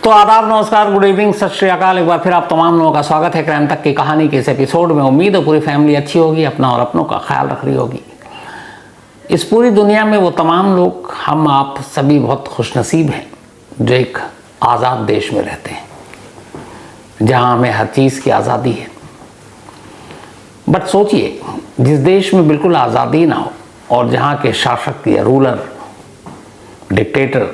तो आदाब, नमस्कार, गुड इवनिंग, सत श्री अकाल। एक बार फिर आप तमाम लोगों का स्वागत है क्राइम तक की कहानी के इस एपिसोड में। उम्मीद है पूरी फैमिली अच्छी होगी, अपना और अपनों का ख्याल रख रही होगी। इस पूरी दुनिया में वो तमाम लोग, हम आप सभी बहुत खुशनसीब हैं जो एक आज़ाद देश में रहते हैं, जहाँ हमें हर चीज़ की आज़ादी है। बट सोचिए, जिस देश में बिल्कुल आज़ादी ना हो और जहाँ के शासक या रूलर, डिक्टेटर,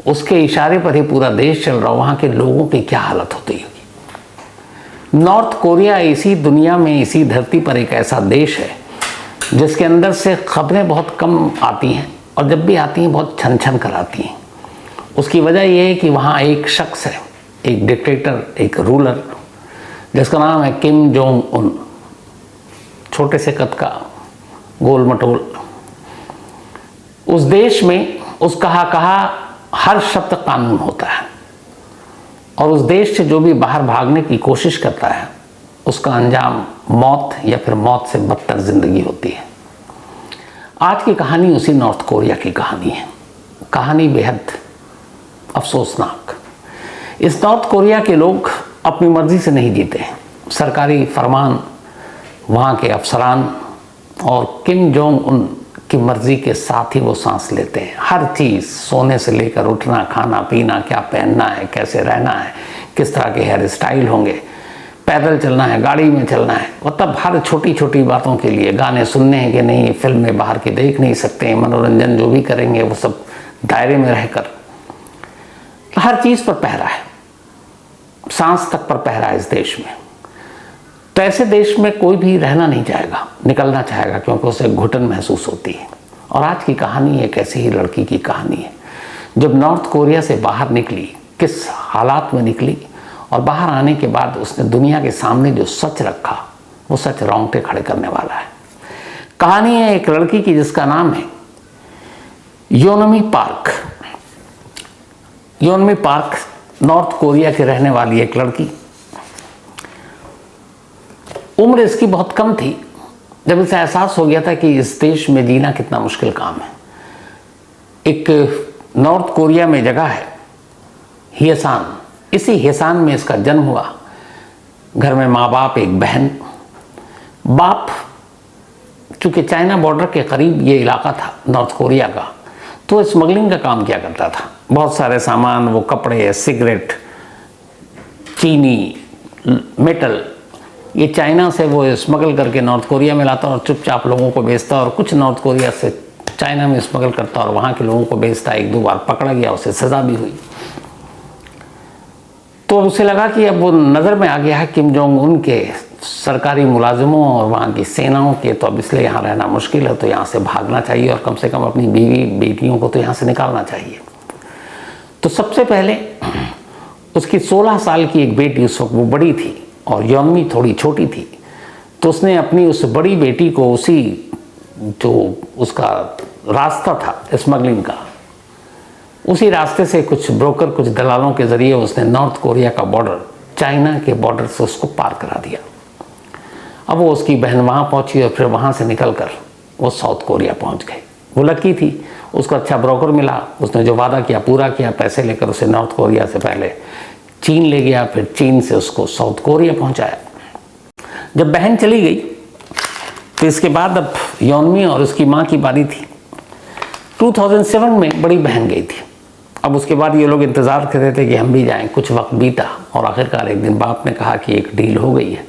उसके इशारे पर ही पूरा देश चल रहा हो, वहाँ के लोगों की क्या हालत होती होगी। नॉर्थ कोरिया इसी दुनिया में, इसी धरती पर एक ऐसा देश है जिसके अंदर से खबरें बहुत कम आती हैं और जब भी आती हैं बहुत छन छन कर आती हैं। उसकी वजह यह है कि वहाँ एक शख्स है, एक डिक्टेटर, एक रूलर, जिसका नाम है किम जोंग उन। छोटे से कद का, गोल मटोल। उस देश में उस कहा हर शब्द कानून होता है और उस देश से जो भी बाहर भागने की कोशिश करता है उसका अंजाम मौत या फिर मौत से बदतर जिंदगी होती है। आज की कहानी उसी नॉर्थ कोरिया की कहानी है। कहानी बेहद अफसोसनाक। इस नॉर्थ कोरिया के लोग अपनी मर्जी से नहीं जीते। सरकारी फरमान, वहाँ के अफसरान और किम जोंग उन की मर्जी के साथ ही वो सांस लेते हैं। हर चीज़, सोने से लेकर उठना, खाना पीना, क्या पहनना है, कैसे रहना है, किस तरह के हेयर स्टाइल होंगे, पैदल चलना है, गाड़ी में चलना है, मतलब हर छोटी छोटी बातों के लिए, गाने सुनने हैं कि नहीं, फिल्में बाहर की देख नहीं सकते हैं, मनोरंजन जो भी करेंगे वो सब दायरे में रहकर। हर चीज़ पर पहरा है, सांस तक पर पहरा है इस देश में। तो ऐसे देश में कोई भी रहना नहीं चाहेगा, निकलना चाहेगा, क्योंकि उसे घुटन महसूस होती है। और आज की कहानी एक ऐसी ही लड़की की कहानी है, जब नॉर्थ कोरिया से बाहर निकली, किस हालात में निकली, और बाहर आने के बाद उसने दुनिया के सामने जो सच रखा, वो सच रोंगटे खड़े करने वाला है। कहानी है एक लड़की की जिसका नाम है योनमी पार्क। योनमी पार्क नॉर्थ कोरिया की रहने वाली एक लड़की। उम्र इसकी बहुत कम थी जब इसे एहसास हो गया था कि इस देश में जीना कितना मुश्किल काम है। एक नॉर्थ कोरिया में जगह है हेसान। इसी हेसान में इसका जन्म हुआ। घर में माँ बाप, एक बहन। बाप चूँकि चाइना बॉर्डर के करीब ये इलाका था नॉर्थ कोरिया का, तो स्मगलिंग का काम किया करता था। बहुत सारे सामान, वो कपड़े, सिगरेट, चीनी, मेटल, ये चाइना से वो स्मगल करके नॉर्थ कोरिया में लाता और चुपचाप लोगों को बेचता, और कुछ नॉर्थ कोरिया से चाइना में स्मगल करता और वहाँ के लोगों को बेचता। एक दो बार पकड़ा गया, उसे सज़ा भी हुई। तो उसे लगा कि अब वो नज़र में आ गया है किम जोंग उन के सरकारी मुलाजिमों और वहाँ की सेनाओं के, तो अब इसलिए यहाँ रहना मुश्किल है, तो यहाँ से भागना चाहिए और कम से कम अपनी बीवी बेटियों को तो यहाँ से निकालना चाहिए। तो सबसे पहले उसकी 16 साल की एक बेटी, उस वक्त वो बड़ी थी और योनमी थोड़ी छोटी थी, तो उसने अपनी उस बड़ी बेटी को उसी जो उसका रास्ता था स्मगलिंग का, उसी रास्ते से कुछ ब्रोकर, कुछ दलालों के ज़रिए उसने नॉर्थ कोरिया का बॉर्डर, चाइना के बॉर्डर से उसको पार करा दिया। अब वो उसकी बहन वहाँ पहुँची और फिर वहाँ से निकल कर वो साउथ कोरिया पहुँच गई। वो लकी थी, उसको अच्छा ब्रोकर मिला। उसने जो वादा किया पूरा किया, पैसे लेकर उसे नॉर्थ कोरिया से पहले चीन ले गया, फिर चीन से उसको साउथ कोरिया पहुंचाया। जब बहन चली गई तो इसके बाद अब योनमी और उसकी माँ की बारी थी। 2007 में बड़ी बहन गई थी। अब उसके बाद ये लोग इंतज़ार कर रहे थे कि हम भी जाएं। कुछ वक्त बीता और आखिरकार एक दिन बाप ने कहा कि एक डील हो गई है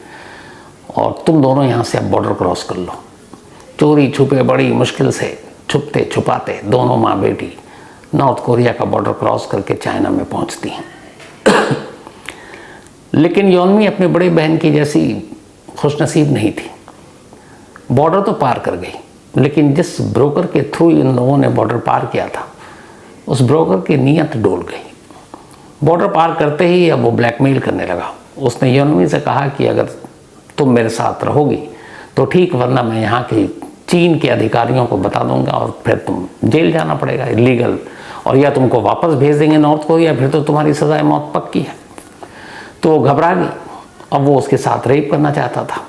और तुम दोनों यहाँ से अब बॉर्डर क्रॉस कर लो। चोरी छुपे, बड़ी मुश्किल से छुपते छुपाते दोनों माँ बेटी नॉर्थ कोरिया का बॉर्डर क्रॉस करके चाइना में पहुँचती हैं। लेकिन योनमी अपनी बड़ी बहन की जैसी खुशनसीब नहीं थी। बॉर्डर तो पार कर गई, लेकिन जिस ब्रोकर के थ्रू इन लोगों ने बॉर्डर पार किया था, उस ब्रोकर की नीयत डोल गई। बॉर्डर पार करते ही अब वो ब्लैकमेल करने लगा। उसने योनमी से कहा कि अगर तुम मेरे साथ रहोगी तो ठीक, वरना मैं यहाँ के चीन के अधिकारियों को बता दूंगा और फिर तुम जेल जाना पड़ेगा, इलीगल, और या तुमको वापस भेज देंगे नॉर्थ कोरिया, फिर तो तुम्हारी सज़ाए मौत पक्की है। तो वो घबरा गई। अब वो उसके साथ रेप करना चाहता था।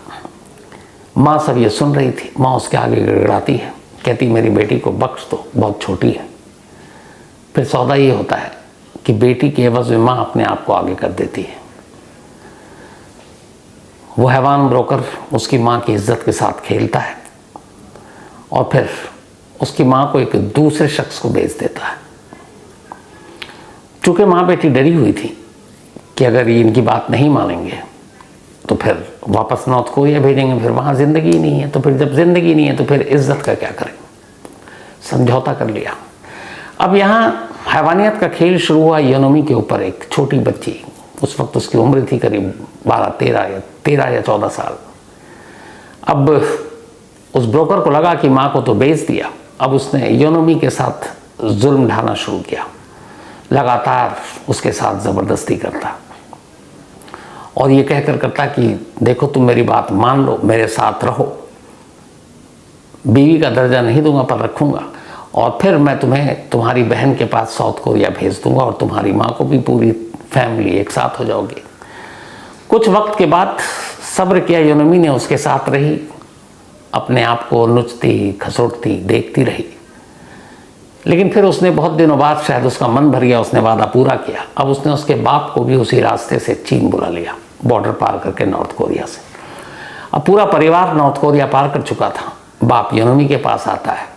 माँ सब ये सुन रही थी। माँ उसके आगे गिड़गिड़ाती है, कहती मेरी बेटी को बख्श दो, बहुत छोटी है। फिर सौदा ये होता है कि बेटी के एवज में माँ अपने आप को आगे कर देती है। वो हैवान ब्रोकर उसकी माँ की इज्जत के साथ खेलता है और फिर उसकी माँ को एक दूसरे शख्स को बेच देता है। चूंकि माँ बेटी डरी हुई थी कि अगर ये इनकी बात नहीं मानेंगे तो फिर वापस नॉर्थ कोरिया भेजेंगे, फिर वहाँ ज़िंदगी ही नहीं है। तो फिर जब ज़िंदगी नहीं है तो फिर इज्जत का क्या करें, समझौता कर लिया। अब यहाँ हैवानियत का खेल शुरू हुआ योनोमी के ऊपर। एक छोटी बच्ची, उस वक्त उसकी उम्र थी करीब 13 या 14 साल। अब उस ब्रोकर को लगा कि माँ को तो बेच दिया, अब उसने योनोमी के साथ जुल्म ढाना शुरू किया। लगातार उसके साथ ज़बरदस्ती करता और ये कहकर करता कि देखो तुम मेरी बात मान लो, मेरे साथ रहो, बीवी का दर्जा नहीं दूंगा पर रखूंगा, और फिर मैं तुम्हें तुम्हारी बहन के पास साउथ कोरिया भेज दूंगा और तुम्हारी माँ को भी, पूरी फैमिली एक साथ हो जाओगी। कुछ वक्त के बाद सब्र किया योनोमी ने, उसके साथ रही, अपने आप को नुचती खसोटती देखती रही। लेकिन फिर उसने बहुत दिनों बाद, शायद उसका मन भर गया, उसने वादा पूरा किया। अब उसने उसके बाप को भी उसी रास्ते से चीन बुला लिया, बॉर्डर पार करके नॉर्थ कोरिया से। अब पूरा परिवार नॉर्थ कोरिया पार कर चुका था। बाप योनोमी के पास आता है,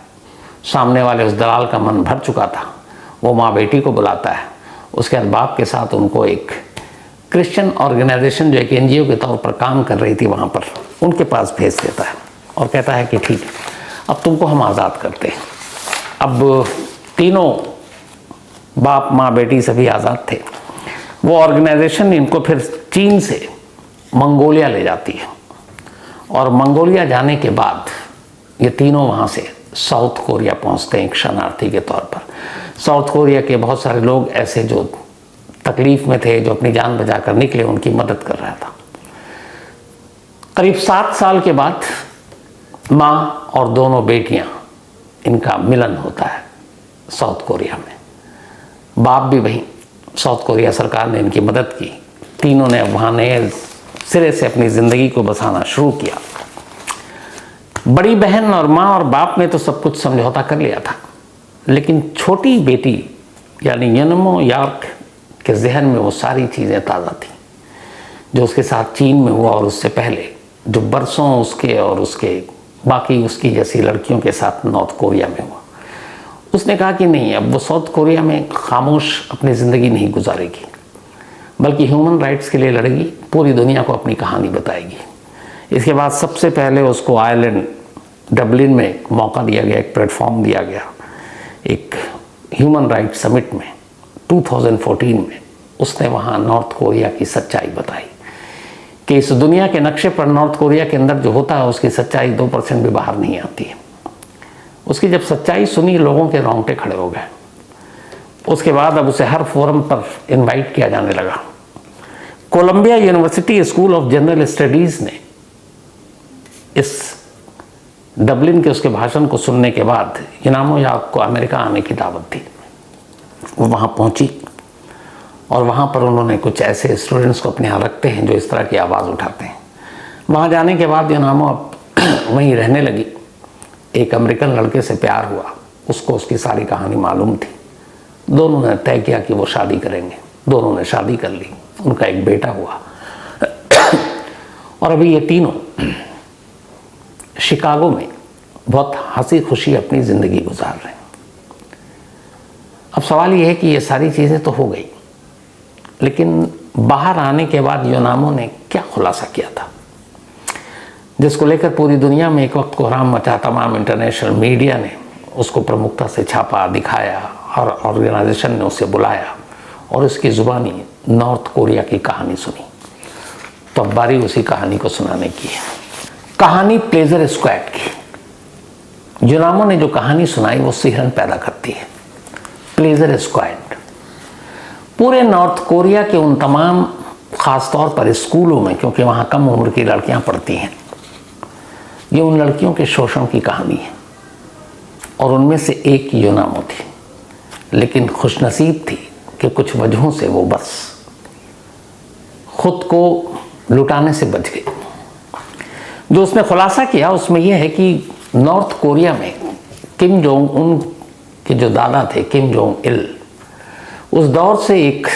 सामने वाले उस दलाल का मन भर चुका था। वो माँ बेटी को बुलाता है, उसके बाद बाप के साथ उनको एक क्रिश्चियन ऑर्गेनाइजेशन जो एक NGO के तौर पर काम कर रही थी वहाँ पर, उनके पास भेज देता है और कहता है कि ठीक है, अब तुमको हम आज़ाद करते हैं। अब तीनों बाप माँ बेटी सभी आज़ाद थे। वो ऑर्गेनाइजेशन इनको फिर चीन से मंगोलिया ले जाती है और मंगोलिया जाने के बाद ये तीनों वहाँ से साउथ कोरिया पहुँचते हैं एक शरणार्थी के तौर पर। साउथ कोरिया के बहुत सारे लोग ऐसे जो तकलीफ़ में थे, जो अपनी जान बचाकर निकले, उनकी मदद कर रहा था। करीब 7 साल के बाद माँ और दोनों बेटियाँ, इनका मिलन होता है साउथ कोरिया में। बाप भी वहीं, साउथ कोरिया सरकार ने इनकी मदद की। तीनों ने वहाँ नए सिरे से अपनी ज़िंदगी को बसाना शुरू किया। बड़ी बहन और माँ और बाप ने तो सब कुछ समझौता कर लिया था, लेकिन छोटी बेटी यानी योनमो यार्क के जहन में वो सारी चीज़ें ताज़ा थी जो उसके साथ चीन में हुआ और उससे पहले जो बरसों उसके और उसके बाकी उसकी जैसी लड़कियों के साथ नॉर्थ कोरिया में हुआ। उसने कहा कि नहीं, अब वो साउथ कोरिया में खामोश अपनी ज़िंदगी नहीं गुजारेगी, बल्कि ह्यूमन राइट्स के लिए लड़ेगी, पूरी दुनिया को अपनी कहानी बताएगी। इसके बाद सबसे पहले उसको आयरलैंड डबलिन में एक मौका दिया गया, एक प्लेटफॉर्म दिया गया, एक ह्यूमन राइट्स समिट में 2014 में। उसने वहाँ नॉर्थ कोरिया की सच्चाई बताई कि इस दुनिया के नक्शे पर नॉर्थ कोरिया के अंदर जो होता है उसकी सच्चाई 2% भी बाहर नहीं आती है। उसकी जब सच्चाई सुनी, लोगों के रोंगटे खड़े हो गए। उसके बाद अब उसे हर फोरम पर इनवाइट किया जाने लगा। Columbia university school of general studies ने इस डबलिन के उसके भाषण को सुनने के बाद योनमो यार्क को अमेरिका आने की दावत दी। वो वहाँ पहुँची और वहाँ पर उन्होंने कुछ ऐसे स्टूडेंट्स को अपने यहाँ रखते हैं जो इस तरह की आवाज़ उठाते हैं। वहाँ जाने के बाद योनमो अब वहीं रहने लगी। एक अमेरिकन लड़के से प्यार हुआ, उसको उसकी सारी कहानी मालूम थी। दोनों ने तय किया कि वो शादी करेंगे। दोनों ने शादी कर ली, उनका एक बेटा हुआ और अभी ये तीनों शिकागो में बहुत हंसी खुशी अपनी ज़िंदगी गुजार रहे हैं। अब सवाल ये है कि ये सारी चीज़ें तो हो गई, लेकिन बाहर आने के बाद योनमो ने क्या खुलासा किया था, जिसको लेकर पूरी दुनिया में एक वक्त कोहराम मचा। तमाम इंटरनेशनल मीडिया ने उसको प्रमुखता से छापा, दिखाया और ऑर्गेनाइजेशन ने उसे बुलाया और उसकी ज़ुबानी नॉर्थ कोरिया की कहानी सुनी। तो अब बारी उसी कहानी को सुनाने की है। कहानी प्लेजर स्क्वाड की। योनमो ने जो कहानी सुनाई वो सिहरन पैदा करती है। प्लेजर स्क्वाड पूरे नॉर्थ कोरिया के उन तमाम, ख़ास तौर पर स्कूलों में, क्योंकि वहाँ कम उम्र की लड़कियाँ पढ़ती हैं, ये उन लड़कियों के शोषण की कहानी है। और उनमें से एक योनमो थी, लेकिन खुशनसीब थी कि कुछ वजहों से वो बस खुद को लुटाने से बच गई। जो उसने खुलासा किया उसमें यह है कि नॉर्थ कोरिया में किम जोंग उन के जो दादा थे, किम जोंग इल, उस दौर से एक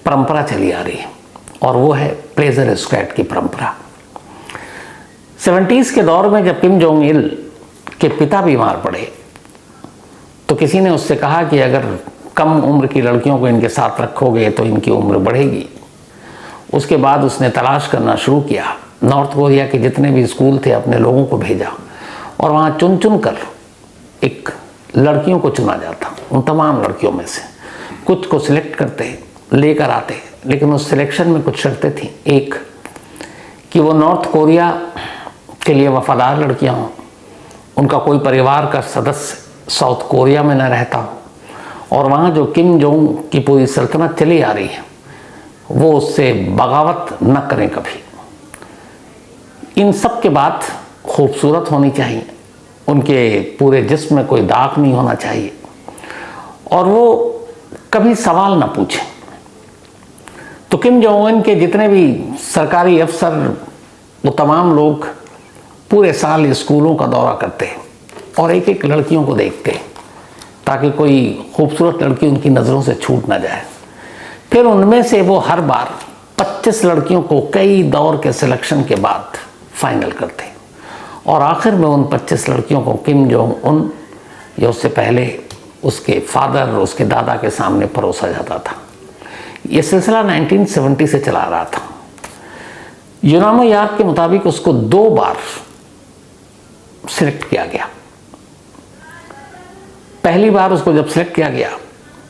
परंपरा चली आ रही है और वो है प्लेजर स्क्वाड की परंपरा। 70s के दौर में जब किम जोंग इल के पिता बीमार पड़े तो किसी ने उससे कहा कि अगर कम उम्र की लड़कियों को इनके साथ रखोगे तो इनकी उम्र बढ़ेगी। उसके बाद उसने तलाश करना शुरू किया, नॉर्थ कोरिया के जितने भी स्कूल थे अपने लोगों को भेजा और वहाँ चुन चुन कर एक लड़कियों को चुना जाता। उन तमाम लड़कियों में से कुछ को सिलेक्ट करते, लेकर आते, लेकिन उस सिलेक्शन में कुछ शर्तें थी। एक कि वो नॉर्थ कोरिया के लिए वफादार लड़कियां हों, उनका कोई परिवार का सदस्य साउथ कोरिया में न रहता हो और वहाँ जो किम जोंग की पूरी सल्तनत चली आ रही है वो उससे बगावत न करें कभी। इन सब के बाद खूबसूरत होनी चाहिए, उनके पूरे जिस्म में कोई दाग नहीं होना चाहिए और वो कभी सवाल ना पूछें। तो किम जोंग उन के जितने भी सरकारी अफसर वो तमाम लोग पूरे साल स्कूलों का दौरा करते और एक एक लड़कियों को देखते ताकि कोई खूबसूरत लड़की उनकी नज़रों से छूट ना जाए। फिर उनमें से वो हर बार 25 लड़कियों को कई दौर के सिलेक्शन के बाद फाइनल करते और आखिर में उन 25 लड़कियों को किम जोंग उन या उससे पहले उसके फादर और उसके दादा के सामने परोसा जाता था। ये सिलसिला 1970 से चला रहा था। यूनामो याक के मुताबिक उसको 2 बार सिलेक्ट किया गया। पहली बार उसको जब सिलेक्ट किया गया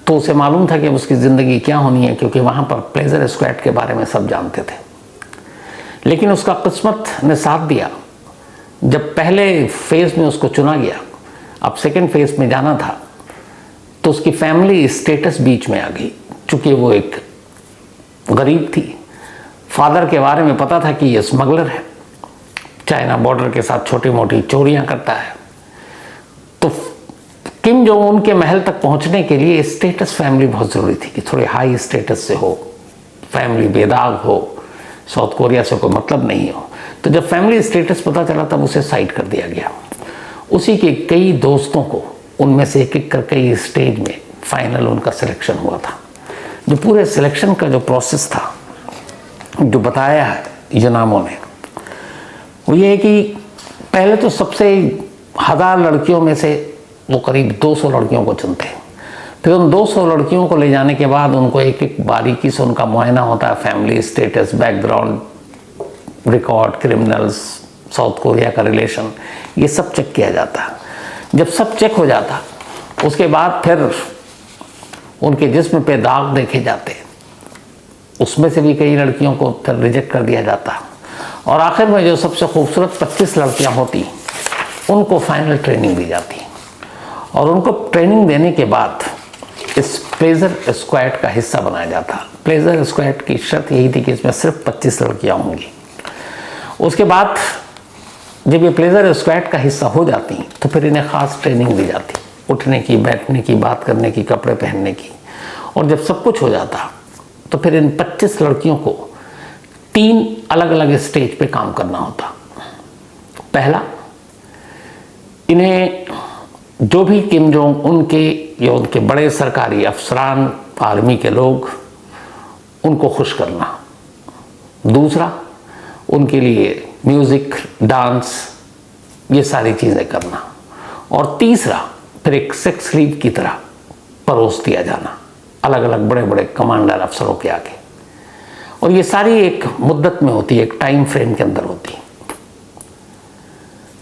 तो उसे मालूम था कि उसकी ज़िंदगी क्या होनी है, क्योंकि वहाँ पर प्लेजर स्क्वाड के बारे में सब जानते थे। लेकिन उसका किस्मत ने साथ दिया। जब पहले फेज़ में उसको चुना गया, अब सेकंड फेज़ में जाना था, तो उसकी फैमिली स्टेटस बीच में आ गई। चूँकि वो एक गरीब थी, फादर के बारे में पता था कि ये स्मगलर है, चाइना बॉर्डर के साथ छोटी मोटी चोरियां करता है। तो किम जोंग उन के महल तक पहुंचने के लिए स्टेटस फैमिली बहुत ज़रूरी थी कि थोड़ी हाई स्टेटस से हो, फैमिली बेदाग हो, साउथ कोरिया से कोई मतलब नहीं हो। तो जब फैमिली स्टेटस पता चला तब उसे साइड कर दिया गया। उसी के कई दोस्तों को उनमें से एक एक कर कई स्टेज में फाइनल उनका सिलेक्शन हुआ था। जो पूरे सिलेक्शन का जो प्रोसेस था जो बताया है यूनामो ने, वो ये है कि पहले तो सबसे 1000 लड़कियों में से वो करीब 200 लड़कियों को चुनते हैं। फिर उन 200 लड़कियों को ले जाने के बाद उनको एक एक बारीकी से उनका मुआयना होता है, family status, background, record, criminals, south Korea का रिलेशन, ये सब चेक किया जाता है। जब सब चेक हो जाता उसके बाद फिर उनके जिस्म पे दाग देखे जाते, उसमें से भी कई लड़कियों को फिर रिजेक्ट कर दिया जाता और आखिर में जो सबसे खूबसूरत 25 लड़कियां होती उनको फाइनल ट्रेनिंग दी जाती और उनको ट्रेनिंग देने के बाद इस प्लेजर स्क्वाड का हिस्सा बनाया जाता। प्लेजर स्क्वाड की शर्त यही थी कि इसमें सिर्फ 25 लड़कियां होंगी। उसके बाद जब ये प्लेजर स्क्वाड का हिस्सा हो जाती तो फिर इन्हें ख़ास ट्रेनिंग दी जाती, उठने की, बैठने की, बात करने की, कपड़े पहनने की। और जब सब कुछ हो जाता तो फिर इन 25 लड़कियों को 3 अलग अलग स्टेज पे काम करना होता। पहला, इन्हें जो भी किम जोंग उनके या उनके बड़े सरकारी अफसरान, आर्मी के लोग, उनको खुश करना। दूसरा, उनके लिए म्यूज़िक, डांस, ये सारी चीज़ें करना। और तीसरा, फिर एक सेक्स लीव की तरह परोस दिया जाना अलग अलग बड़े बड़े कमांडर अफसरों के आगे। और ये सारी एक मुद्दत में होती है, एक टाइम फ्रेम के अंदर होती।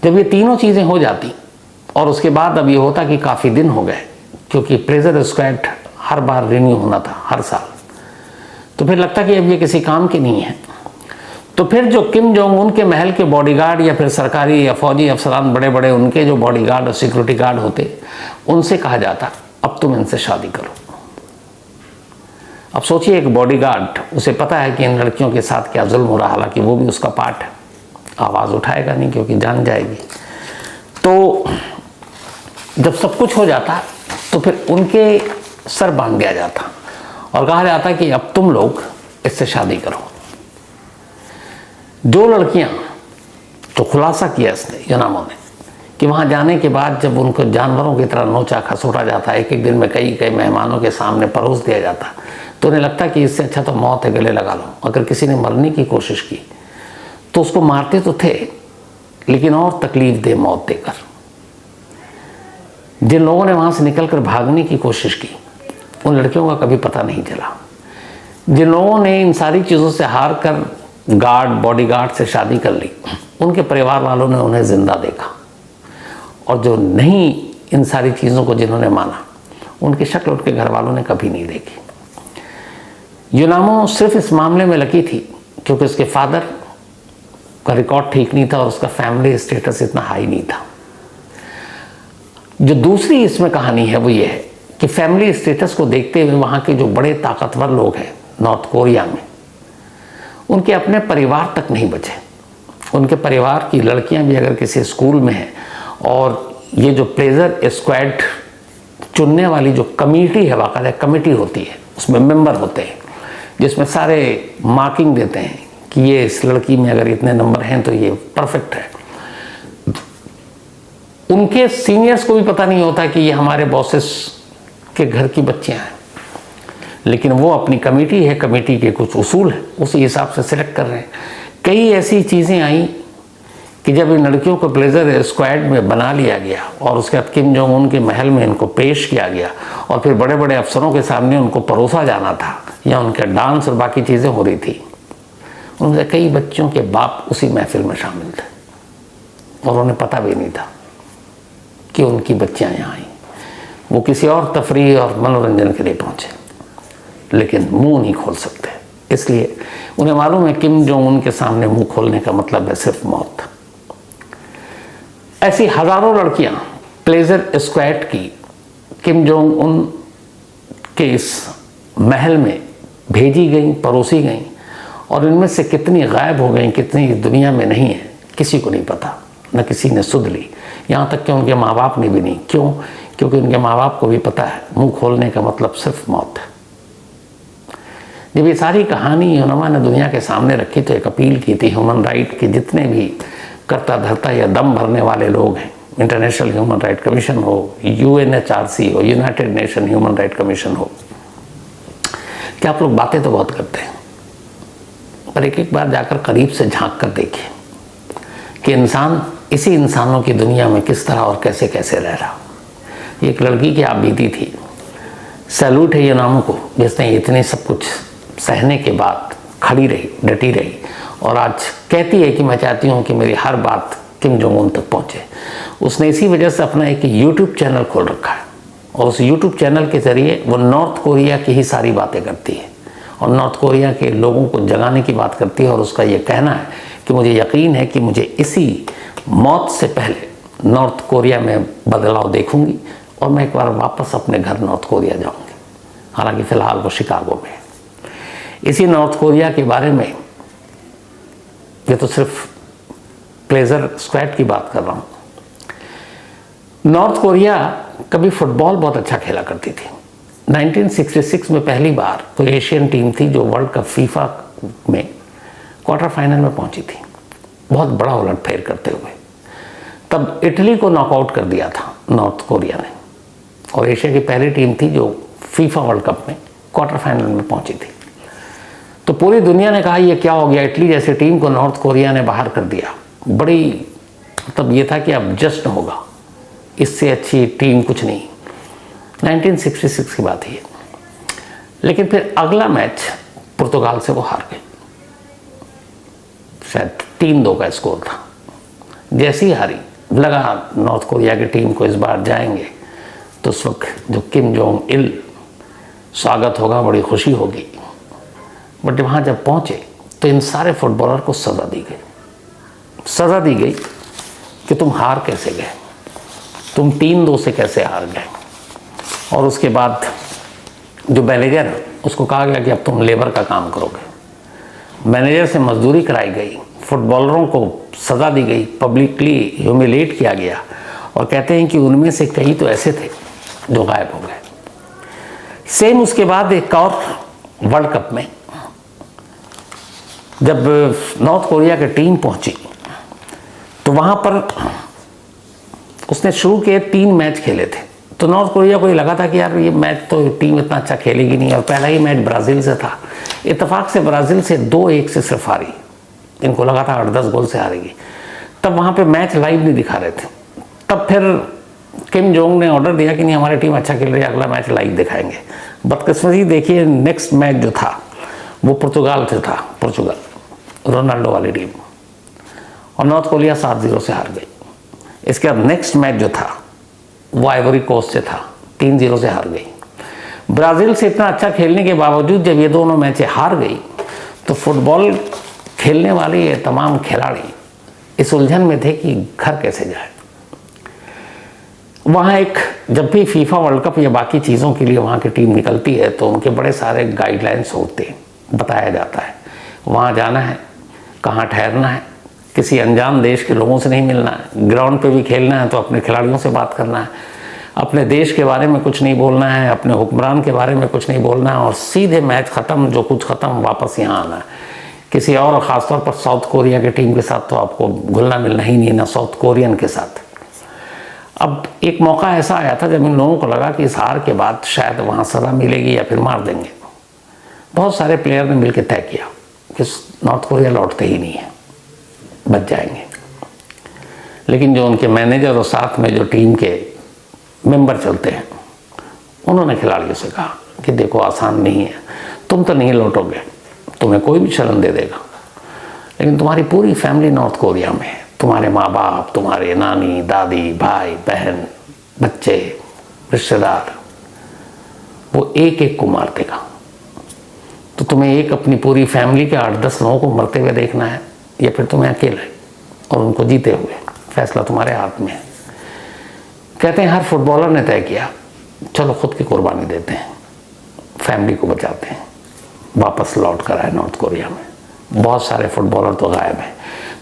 जब ये तीनों चीज़ें हो जाती और उसके बाद अब ये होता कि काफ़ी दिन हो गए, क्योंकि प्लेजर स्क्वाड हर बार रिन्यू होना था हर साल, तो फिर लगता कि अब ये किसी काम के नहीं है। तो फिर जो किम जोंग उन के महल के बॉडीगार्ड या फिर सरकारी या फौजी अफसरान, बड़े बड़े उनके जो बॉडीगार्ड और सिक्योरिटी गार्ड होते, उनसे कहा जाता अब तुम इनसे शादी करो। अब सोचिए, एक बॉडीगार्ड, उसे पता है कि इन लड़कियों के साथ क्या जुल्म हो रहा, हालांकि वो भी उसका पार्ट है, आवाज़ उठाएगा नहीं क्योंकि जान जाएगी। तो जब सब कुछ हो जाता तो फिर उनके सर बांध दिया जाता और कहा जाता कि अब तुम लोग इससे शादी करो। जो लड़कियां, तो खुलासा किया इसने यूनामो ने कि वहाँ जाने के बाद जब उनको जानवरों की तरह नोचा खसोटा जाता, एक एक दिन में कई कई मेहमानों के सामने परोस दिया जाता, तो उन्हें लगता कि इससे अच्छा तो मौत है, गले लगा लो। अगर किसी ने मरने की कोशिश की तो उसको मारते तो थे, लेकिन और तकलीफ दे मौत देकर। जिन लोगों ने वहाँ से निकलकर भागने की कोशिश की, उन लड़कियों का कभी पता नहीं चला। जिन लोगों ने इन सारी चीज़ों से हार कर गार्ड बॉडीगार्ड से शादी कर ली, उनके परिवार वालों ने उन्हें जिंदा देखा। और जो नहीं इन सारी चीज़ों को जिन्होंने माना, उनकी शक्ल उनके घर वालों ने कभी नहीं देखी। यूनामो सिर्फ इस मामले में लकी थी क्योंकि उसके फादर का रिकॉर्ड ठीक नहीं था और उसका फैमिली स्टेटस इतना हाई नहीं था। जो दूसरी इसमें कहानी है वो ये है कि फैमिली स्टेटस को देखते हुए वहाँ के जो बड़े ताकतवर लोग हैं नॉर्थ कोरिया में, उनके अपने परिवार तक नहीं बचे। उनके परिवार की लड़कियां भी अगर किसी स्कूल में हैं, और ये जो प्लेजर स्क्वाड चुनने वाली जो कमेटी है, बाकायदा कमेटी होती है, उसमें मेंबर होते हैं जिसमें सारे मार्किंग देते हैं कि ये इस लड़की में अगर इतने नंबर हैं तो ये परफेक्ट है। उनके सीनियर्स को भी पता नहीं होता कि ये हमारे बॉसेस के घर की बच्चियां हैं, लेकिन वो अपनी कमेटी है, कमेटी के कुछ उसूल है, उसी हिसाब से सिलेक्ट कर रहे हैं। कई ऐसी चीज़ें आई कि जब इन लड़कियों को प्लेजर स्क्वाड में बना लिया गया और उसके बाद किम जोंग उन के महल में इनको पेश किया गया और फिर बड़े बड़े अफसरों के सामने उनको परोसा जाना था, या उनके डांस और बाकी चीज़ें हो रही थी, उनसे कई बच्चों के बाप उसी महफिल में शामिल थे और उन्हें पता भी नहीं था कि उनकी बच्चियाँ यहाँ आई। वो किसी और तफरीह और मनोरंजन के लिए पहुँचे, लेकिन मुंह नहीं खोल सकते, इसलिए उन्हें मालूम है किम जोंग उन के सामने मुंह खोलने का मतलब है सिर्फ मौत। ऐसी हजारों लड़कियां प्लेजर स्क्वाड की किम जोंग उन के इस महल में भेजी गई, परोसी गई, और इनमें से कितनी गायब हो गई, कितनी दुनिया में नहीं है, किसी को नहीं पता, न किसी ने सुध ली, यहाँ तक कि उनके माँ बाप ने भी नहीं। क्यों? क्योंकि उनके माँ बाप को भी पता है मुंह खोलने का मतलब सिर्फ मौत है। जब ये सारी कहानी यूनामा ने दुनिया के सामने रखी तो एक अपील की थी ह्यूमन राइट के जितने भी करता धरता या दम भरने वाले लोग हैं, इंटरनेशनल ह्यूमन राइट कमीशन हो, UNHRC हो, United nation human right commission हो, कि आप लोग बातें तो बहुत करते हैं, पर एक एक बार जाकर करीब से झांक कर देखिए कि इंसान इसी इंसानों की दुनिया में किस तरह और कैसे कैसे रह रहा। एक लड़की की आप बीती थी, सैल्यूट है यूनामो को, जिसने इतने सब कुछ सहने के बाद खड़ी रही, डटी रही, और आज कहती है कि मैं चाहती हूँ कि मेरी हर बात किम जोंग उन तक पहुँचे। उसने इसी वजह से अपना एक यूट्यूब चैनल खोल रखा है, और उस यूट्यूब चैनल के ज़रिए वो नॉर्थ कोरिया की ही सारी बातें करती है और नॉर्थ कोरिया के लोगों को जगाने की बात करती है। और उसका ये कहना है कि मुझे यकीन है कि मुझे इसी मौत से पहले नॉर्थ कोरिया में बदलाव देखूंगी और मैं एक बार वापस अपने घर नॉर्थ कोरिया जाऊंगी। हालांकि फ़िलहाल वो शिकागो में है। इसी नॉर्थ कोरिया के बारे में, ये तो सिर्फ प्लेजर स्क्वाड की बात कर रहा हूँ, नॉर्थ कोरिया कभी फुटबॉल बहुत अच्छा खेला करती थी। 1966 में पहली बार कोई एशियन टीम थी जो वर्ल्ड कप फीफा में क्वार्टर फाइनल में पहुंची थी, बहुत बड़ा उलटफेर करते हुए। तब इटली को नॉकआउट कर दिया था नॉर्थ कोरिया ने, और एशिया की पहली टीम थी जो फीफा वर्ल्ड कप में क्वार्टर फाइनल में पहुंची थी। तो पूरी दुनिया ने कहा ये क्या हो गया, इटली जैसी टीम को नॉर्थ कोरिया ने बाहर कर दिया। बड़ी मतलब ये था कि अब जश्न होगा, इससे अच्छी टीम कुछ नहीं। 1966 की बात है। लेकिन फिर अगला मैच पुर्तगाल से वो हार गए, शायद 3-2 का स्कोर था। जैसी ही हारी, लगा नॉर्थ कोरिया की टीम को इस बार जाएंगे तो उस वक्त जो किम जोंग इल स्वागत होगा, बड़ी खुशी होगी। बट वहाँ जब पहुँचे तो इन सारे फुटबॉलर को सज़ा दी गई। सज़ा दी गई कि तुम हार कैसे गए, तुम 3-2 से कैसे हार गए। और उसके बाद जो मैनेजर है उसको कहा गया कि अब तुम लेबर का काम करोगे। मैनेजर से मजदूरी कराई गई, फुटबॉलरों को सज़ा दी गई, पब्लिकली ह्यूमिलेट किया गया। और कहते हैं कि उनमें से कई तो ऐसे थे जो गायब हो गए। सेम उसके बाद एक और वर्ल्ड कप में जब नॉर्थ कोरिया की टीम पहुंची तो वहाँ पर उसने शुरू के 3 मैच खेले थे, तो नॉर्थ कोरिया को ये लगा था कि यार ये मैच तो टीम इतना अच्छा खेलेगी नहीं, और पहला ही मैच ब्राज़ील से था। इत्तेफाक से ब्राज़ील से 2-1 से सिर्फ हारी, इनको लगा था 8-10 गोल से हारेगी। तब वहाँ पे मैच लाइव नहीं दिखा रहे थे। तब फिर किम जोंग ने ऑर्डर दिया कि नहीं, हमारी टीम अच्छा खेल रही है, अगला मैच लाइव दिखाएंगे। बदकिस्मती देखिए, नेक्स्ट मैच जो था वो पुर्तगाल से था, पुर्तगाल रोनाल्डो वाली टीम, और नॉर्थ कोरिया 7-0 से हार गई। इसके बाद नेक्स्ट मैच जो था वो आइवरी कोस्ट से था, 3-0 से हार गई। ब्राज़ील से इतना अच्छा खेलने के बावजूद जब ये दोनों मैचें हार गई, तो फुटबॉल खेलने वाले ये तमाम खिलाड़ी इस उलझन में थे कि घर कैसे जाए। वहाँ एक, जब भी फीफा वर्ल्ड कप या बाकी चीज़ों के लिए वहाँ की टीम निकलती है तो उनके बड़े सारे गाइडलाइंस होते हैं, बताया जाता है वहाँ जाना है, कहाँ ठहरना है, किसी अनजान देश के लोगों से नहीं मिलना है, ग्राउंड पे भी खेलना है तो अपने खिलाड़ियों से बात करना है, अपने देश के बारे में कुछ नहीं बोलना है, अपने हुक्मरान के बारे में कुछ नहीं बोलना है, और सीधे मैच ख़त्म, जो कुछ ख़त्म, वापस यहाँ आना है। किसी और ख़ासतौर पर साउथ कोरिया की टीम के साथ तो आपको घुलना मिलना ही नहीं, ना साउथ कोरियन के साथ। अब एक मौका ऐसा आया था जब इन लोगों को लगा कि इस हार के बाद शायद वहाँ सज़ा मिलेगी या फिर मार देंगे। बहुत सारे प्लेयर ने मिलकर तय किया कि नॉर्थ कोरिया लौटते ही नहीं है, बच जाएंगे। लेकिन जो उनके मैनेजर और साथ में जो टीम के मेंबर चलते हैं, उन्होंने खिलाड़ियों से कहा कि देखो, आसान नहीं है, तुम तो नहीं लौटोगे, तुम्हें कोई भी शरण दे देगा, लेकिन तुम्हारी पूरी फैमिली नॉर्थ कोरिया में है, तुम्हारे माँ बाप, तुम्हारे नानी दादी, भाई बहन, बच्चे, रिश्तेदार, वो एक एक को मार देगा। तो तुम्हें एक अपनी पूरी फैमिली के 8-10 लोगों को मरते हुए देखना है, या फिर तुम्हें अकेले और उनको जीते हुए, फैसला तुम्हारे हाथ में है। कहते हैं हर फुटबॉलर ने तय किया, चलो खुद की कुर्बानी देते हैं, फैमिली को बचाते हैं, वापस लौट कर आए नॉर्थ कोरिया में। बहुत सारे फुटबॉलर तो गायब हैं।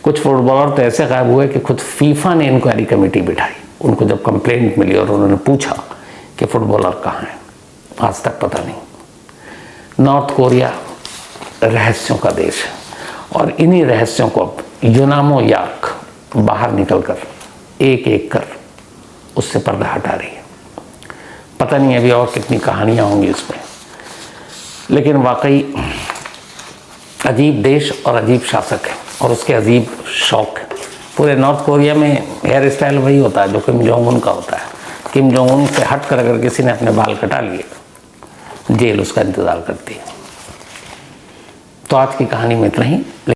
कुछ फुटबॉलर तो ऐसे गायब हुए कि खुद फीफा ने इंक्वायरी कमेटी बिठाई। उनको जब कंप्लेंट मिली और उन्होंने पूछा कि फुटबॉलर कहाँ हैं, आज तक पता नहीं। नॉर्थ कोरिया रहस्यों का देश है, और इन्हीं रहस्यों को अब यूनामो याक बाहर निकल कर एक एक कर उससे पर्दा हटा रही है। पता नहीं अभी और कितनी कहानियाँ होंगी इसमें, लेकिन वाकई अजीब देश और अजीब शासक है, और उसके अजीब शौक है। पूरे नॉर्थ कोरिया में हेयर स्टाइल वही होता है जो किम जोंग उन का होता है। किम जोंग उन से हट कर अगर किसी ने अपने बाल कटा लिए, जेल उसका इंतज़ार करती है। तो आज की कहानी में इतना ही।